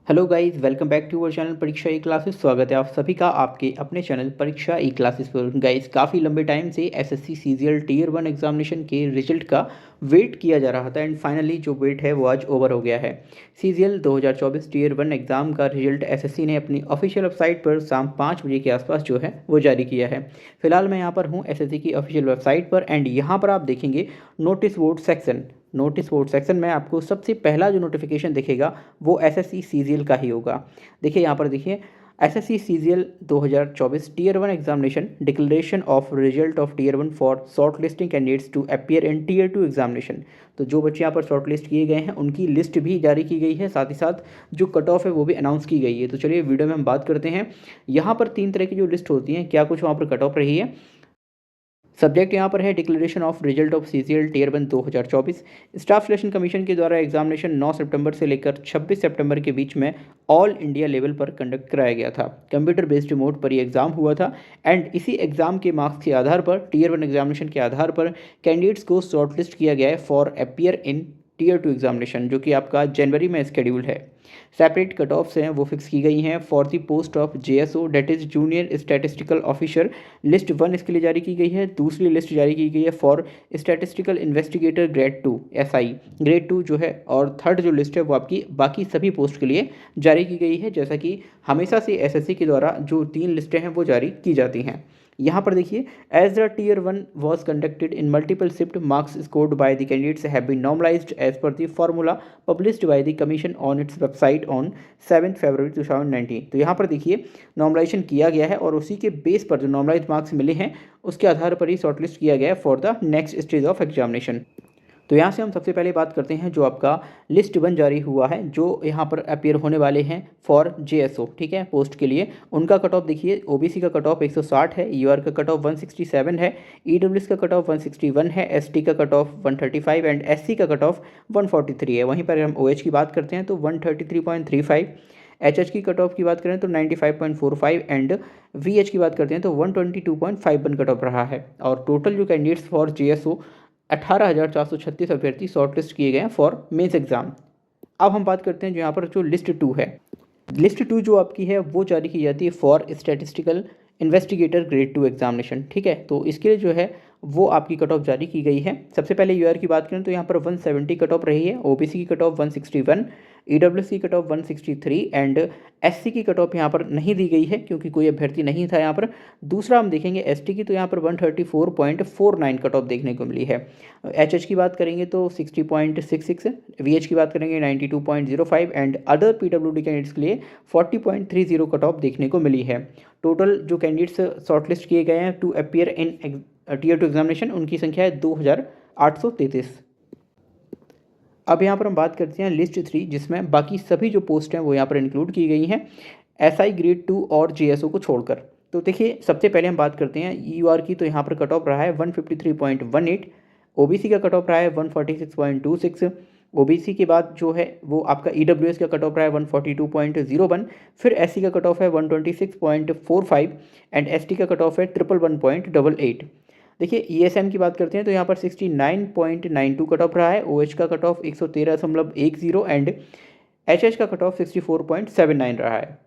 Hello guys, welcome back to our channel Pariksha E classes. स्वागत है आप सभी का आपके अपने चैनल परीक्षा ई क्लासेस पर। गाइस, काफ़ी लंबे टाइम से एसएससी सीजीएल टीयर 1 एग्जामिनेशन के रिजल्ट का वेट किया जा रहा था एंड फाइनली जो वेट है वो आज ओवर हो गया है। सीजीएल 2024 टीयर 1 एग्ज़ाम का रिजल्ट एसएससी ने अपनी ऑफिशियल वेबसाइट पर शाम 5 बजे के आसपास जो है वो जारी किया है। फिलहाल मैं यहाँ पर हूँ एसएससी की ऑफिशियल वेबसाइट पर एंड यहाँ पर आप देखेंगे नोटिस बोर्ड सेक्शन में आपको सबसे पहला जो नोटिफिकेशन दिखेगा वो एसएससी सीजीएल का ही होगा। देखिए यहाँ पर देखिए, SSC CGL 2024 tier 1 examination declaration of result of tier 1 for shortlisting candidates to appear in tier 2 examination. तो जो बच्चे यहाँ पर शॉर्ट लिस्ट किए गए हैं उनकी लिस्ट भी जारी की गई है, साथ ही साथ जो कट ऑफ है वो भी अनाउंस की गई है। तो चलिए वीडियो में हम बात करते हैं। यहाँ पर 3 तरह की जो लिस्ट होती हैं, क्या कुछ वहाँ पर कट ऑफ रही है। सब्जेक्ट यहाँ पर है declaration of result of CGL tier 1 2024। Staff selection commission के द्वारा एग्जामिनेशन 9 सितंबर से लेकर 26 सितंबर के बीच में ऑल इंडिया लेवल पर कंडक्ट कराया गया था। कंप्यूटर बेस्ड रिमोट पर ये एग्जाम हुआ था एंड इसी एग्जाम के मार्क्स के आधार पर टीयर 1 एग्जामिनेशन के आधार पर कैंडिडेट्स को शॉर्टलिस्ट किया गया है for appear in tier 2 examination, जो कि आपका जनवरी में शेड्यूल है। सेपरेट कट ऑफ्स हैं वो फिक्स की गई हैं for the post of JSO that is junior statistical officer. List 1 इसके लिए जारी की गई है। दूसरी लिस्ट जारी की गई है for statistical investigator grade 2 SI grade 2 जो है, और थर्ड जो लिस्ट है वो आपकी बाकी सभी पोस्ट के लिए जारी की गई है, जैसा कि हमेशा से एसएससी के द्वारा जो 3 लिस्टें हैं वो जारी की जाती हैं। यहाँ पर देखिए, as the tier 1 was conducted in multiple shift, marks scored by the candidates have been normalised as per the formula published by the commission on its website on 7 February 2019। तो यहाँ पर देखिए नॉर्मलाइजेशन किया गया है और उसी के बेस पर जो नॉर्मलाइज मार्क्स मिले हैं उसके आधार पर ही शॉर्टलिस्ट किया गया है for the next stage of examination. तो यहाँ से हम सबसे पहले बात करते हैं जो आपका लिस्ट 1 जारी हुआ है, जो यहाँ पर अपीयर होने वाले हैं फॉर जेएसओ, ठीक है, पोस्ट के लिए। उनका कट ऑफ देखिए, ओबीसी का कट ऑफ 160 है, यूआर का कट ऑफ 167 है, ईडब्ल्यूएस का कट ऑफ 161 है, एसटी का कट ऑफ 135 एंड एससी का कट ऑफ 143 है। वहीं पर हम ओएच की बात करते हैं तो 133.35, एचएच की कट ऑफ की बात करें तो 95.45 एंड वीएच की बात करते हैं तो 122.51 कट ऑफ रहा है। और टोटल जो कैंडिडेट्स फॉर जेएसओ 18,436 अभ्यर्थी शॉर्टलिस्ट किए गए हैं फॉर मेंस एग्जाम। अब हम बात करते हैं जो यहाँ पर जो लिस्ट 2 है। लिस्ट 2 जो आपकी है वो जारी की जाती है for statistical investigator grade 2 examination, ठीक है। तो इसके लिए जो है वो आपकी कट ऑफ जारी की गई है। सबसे पहले यूआर की बात करें तो यहाँ पर 170 कट ऑफ रही है, ओबीसी की कट ऑफ 161, ईडब्ल्यूएस की कट ऑफ 163 एंड एससी की कट ऑफ यहाँ पर नहीं दी गई है क्योंकि कोई अभ्यर्थी नहीं था यहाँ पर। दूसरा हम देखेंगे एसटी की, तो यहाँ पर 134.49 कट ऑफ देखने को मिली है। एचएच की बात करेंगे तो 60.66, वीएच की बात करेंगे 92.05 एंड अदर पीडब्ल्यूडी कैंडिडेट्स के लिए 40.30 कट ऑफ देखने को मिली है। टोटल जो कैंडिडेट्स शॉर्टलिस्ट किए गए हैं to appear in tier 2 examination, उनकी संख्या है 2833। अब यहाँ पर हम बात करते हैं लिस्ट 3, जिसमें बाकी सभी जो पोस्ट हैं वो यहाँ पर इंक्लूड की गई हैं एसआई ग्रेड 2 और जेएसओ को छोड़कर। तो देखिए सबसे पहले हम बात करते हैं यूआर की, तो यहाँ पर कट ऑफ रहा है 153.18, ओबीसी का कट ऑफ रहा है 146.26, ओबीसी के बाद जो है वो आपका ईडब्ल्यूएस का कट ऑफ रहा है 142.01, फिर एससी का कट ऑफ है 126.45 एंड एसटी का कट ऑफ है 111.88। देखिए ईएसएम की बात करते हैं तो यहाँ पर 69.92 कट ऑफ रहा है, ओएच का कट ऑफ 113.10 एंड एचएच का कट ऑफ 64.79 रहा है।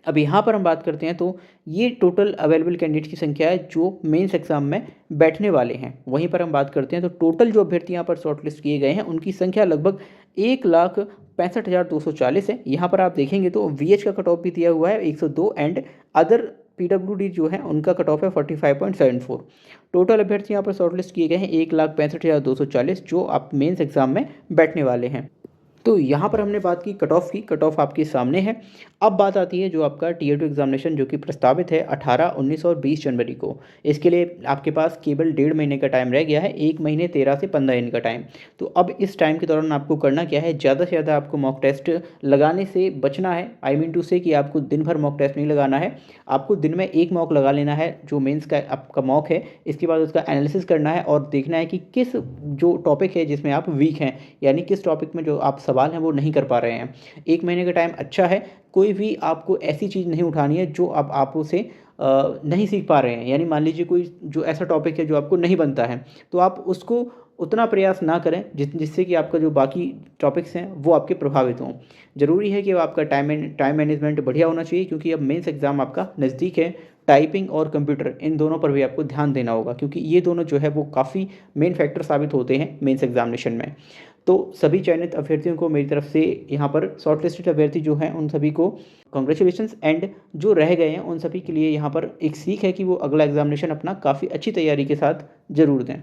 अब यहाँ पर हम बात करते हैं तो ये टोटल अवेलेबल कैंडिडेट की संख्या है जो मेंस एग्जाम में बैठने वाले हैं। वहीं पर हम बात करते हैं तो टोटल जो अभ्यर्थी यहाँ पर शॉर्टलिस्ट किए गए हैं उनकी संख्या लगभग 1,65,240 है। यहाँ पर आप देखेंगे तो वीएच का कट ऑफ भी दिया हुआ है 102 एंड अदर पीडब्ल्यूडी जो है उनका कट ऑफ है 45.74। टोटल अभ्यर्थी यहाँ पर शॉर्टलिस्ट किए गए हैं 1,65,240 जो आप मेंस एग्जाम में बैठने वाले हैं। तो यहाँ पर हमने बात की कट ऑफ की, कट ऑफ आपके सामने है। अब बात आती है जो आपका टीयर 2 एग्जामिनेशन जो कि प्रस्तावित है 18, 19 और 20 जनवरी को। इसके लिए आपके पास केवल 1.5 महीने का टाइम रह गया है, 1 महीने 13 से 15 दिन का टाइम। तो अब इस टाइम के दौरान आपको करना क्या है, ज़्यादा से ज़्यादा आपको मॉक टेस्ट लगाने से बचना है। आई मीन टू से कि आपको दिन भर मॉक टेस्ट नहीं लगाना है, आपको दिन में 1 मॉक लगा लेना है जो मेंस का आपका मॉक है। इसके बाद उसका एनालिसिस करना है और देखना है कि किस जो टॉपिक है जिसमें आप वीक हैं, यानी किस टॉपिक में जो आप सवाल हैं वो नहीं कर पा रहे हैं। 1 महीने का टाइम अच्छा है, कोई भी आपको ऐसी चीज़ नहीं उठानी है जो आप उसे नहीं सीख पा रहे हैं। यानी मान लीजिए कोई जो ऐसा टॉपिक है जो आपको नहीं बनता है तो आप उसको उतना प्रयास ना करें जिससे कि आपका जो बाकी टॉपिक्स हैं वो आपके प्रभावित हों। ज़रूरी है कि आपका टाइम मैनेजमेंट बढ़िया होना चाहिए, क्योंकि अब मेंस एग्ज़ाम आपका नज़दीक है। टाइपिंग और कंप्यूटर इन दोनों पर भी आपको ध्यान देना होगा, क्योंकि ये दोनों जो है वो काफ़ी मेन फैक्टर साबित होते हैं मेंस एग्जामिनेशन में। तो सभी चयनित अभ्यर्थियों को मेरी तरफ से यहाँ पर शॉर्ट लिस्टेड अभ्यर्थी जो हैं उन सभी को कॉन्ग्रेचुलेशंस, एंड जो रह गए हैं उन सभी के लिए यहाँ पर एक सीख है कि वो अगला एग्जामिनेशन अपना काफ़ी अच्छी तैयारी के साथ ज़रूर दें।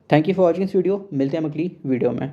Thank you for watching this video. मिलते हैं अगली वीडियो में।